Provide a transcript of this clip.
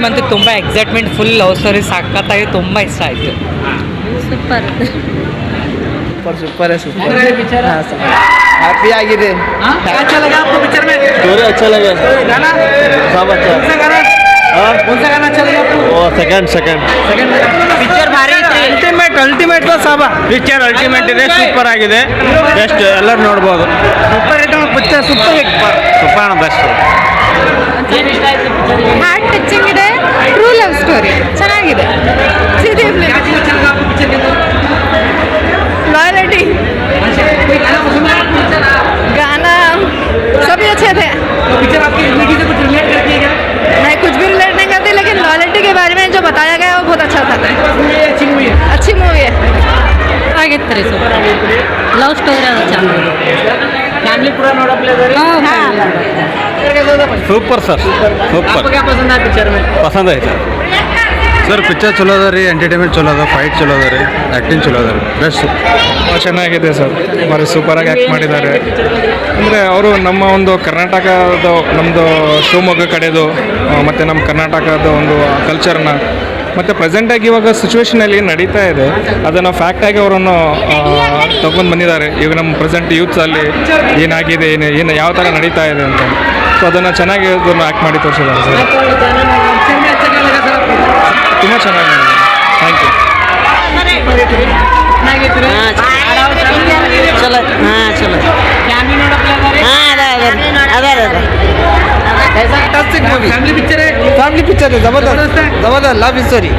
Film ಅಂತೂ ತುಂಬ excitement, full love story ಸಖತ್ತಾಗಿ ತುಂಬ ಇಷ್ಟ ಆಯಿತು. ಸೂಪರ್ ಸೂಪರ್ है सुपर हैप्पी आಗಿದೆ अच्छा लगा आपको पिक्चर में? स्टोरी अच्छा लगा गाना सब अच्छा कौन सा गाना कौन सा गाना अच्छा लगा आपको? ओ सेकंड पिक्चर भारी ಅಲ್ಟಿಮೇಟ್ ಸಾಬಾ ಪಿಕ್ಚರ್ ಅಲ್ಟಿಮೇಟ್ ಇದೆ, ಸೂಪರ್ ಆಗಿದೆ, ಬೆಸ್ಟ್, ಎಲ್ಲರೂ ನೋಡ್ಬೋದು. Super item picture super super best. Heart touching ಇದೆ, ಟ್ರೂ ಲವ್ ಸ್ಟೋರಿ ಚೆನ್ನಾಗಿದೆ. लॉयल्टी गाना सभी अच्छे थे. पिक्चर आपकी जिंदगी से कुछ रिलेट करती है क्या? मैं कुछ भी रिलेट नहीं करती, लेकिन लॉयल्टी के बारे में जो बताया गया है वो बहुत अच्छा था. अच्छी मूवी है. अच्छी मूवी है. ಆಗಿತ್ತು ರೀ ಸೂಪರ್ ಆಗಿತ್ತು. ಲವ್ ಸ್ಟೋರಿ ಅದು ಚೆನ್ನಾಗಿದೆ. फैमिली पूरा नोड़ा प्ले कर रही है. Super sir, super. आपको क्या पसंद है पिक्चर में? ಪಸಂದ್ ಐತೆ ಸರ್. ಪಿಕ್ಚರ್ ಚಲೋ ಅದ ರೀ, ಎಂಟರ್ಟೈನ್ಮೆಂಟ್ ಚಲೋ ಅದ, ಫೈಟ್ ಚಲೋ ಅದ ರೀ, ಆ್ಯಕ್ಟಿಂಗ್ ಚಲೋ ಅದ ರೀ, ಬೆಸ್ಟ್. ಚೆನ್ನಾಗಿದೆ ಸರ್, ಭಾರಿ ಸೂಪರಾಗಿ ಆ್ಯಕ್ಟ್ ಮಾಡಿದ್ದಾರೆ. ಅಂದರೆ ಅವರು ನಮ್ಮ ಒಂದು ಕರ್ನಾಟಕದ, ನಮ್ಮದು ಶಿವಮೊಗ್ಗ ಕಡೆದು ಮತ್ತು ನಮ್ಮ ಕರ್ನಾಟಕದ ಒಂದು ಕಲ್ಚರ್ನ ಮತ್ತು ಪ್ರೆಸೆಂಟಾಗಿ ಇವಾಗ ಸಿಚುವೇಷನಲ್ಲಿ ಏನು ನಡೀತಾ ಇದೆ ಅದನ್ನು ಫ್ಯಾಕ್ಟಾಗಿ ಅವರನ್ನು ತೊಗೊಂಡು ಬಂದಿದ್ದಾರೆ. ಈಗ ನಮ್ಮ ಪ್ರೆಸೆಂಟ್ ಯೂತ್ಸಲ್ಲಿ ಏನಾಗಿದೆ, ಏನು ಯಾವ ಥರ ನಡೀತಾ ಇದೆ ಅಂತ, ಸೊ ಅದನ್ನು ಚೆನ್ನಾಗಿ ಅದನ್ನು ಆ್ಯಕ್ಟ್ ಮಾಡಿ ತೋರಿಸಿದ್ದಾರೆ ಸರ್. पिक्चर में अच्छा क्या लगा सर आपको? ತುಂಬ ಚೆನ್ನಾಗಿ ಮಾಡಿದ್ದಾರೆ. Thank you. ಚಲೋ ಚಲೋ फैमिली नोड़ा प्ले कर रही है. फैंटास्टिक मूवी, फैमिली पिक्चर है. फैमिली पिक्चर है, जबरदस्त जबरदस्त है. जबरदस्त लव स्टोरी.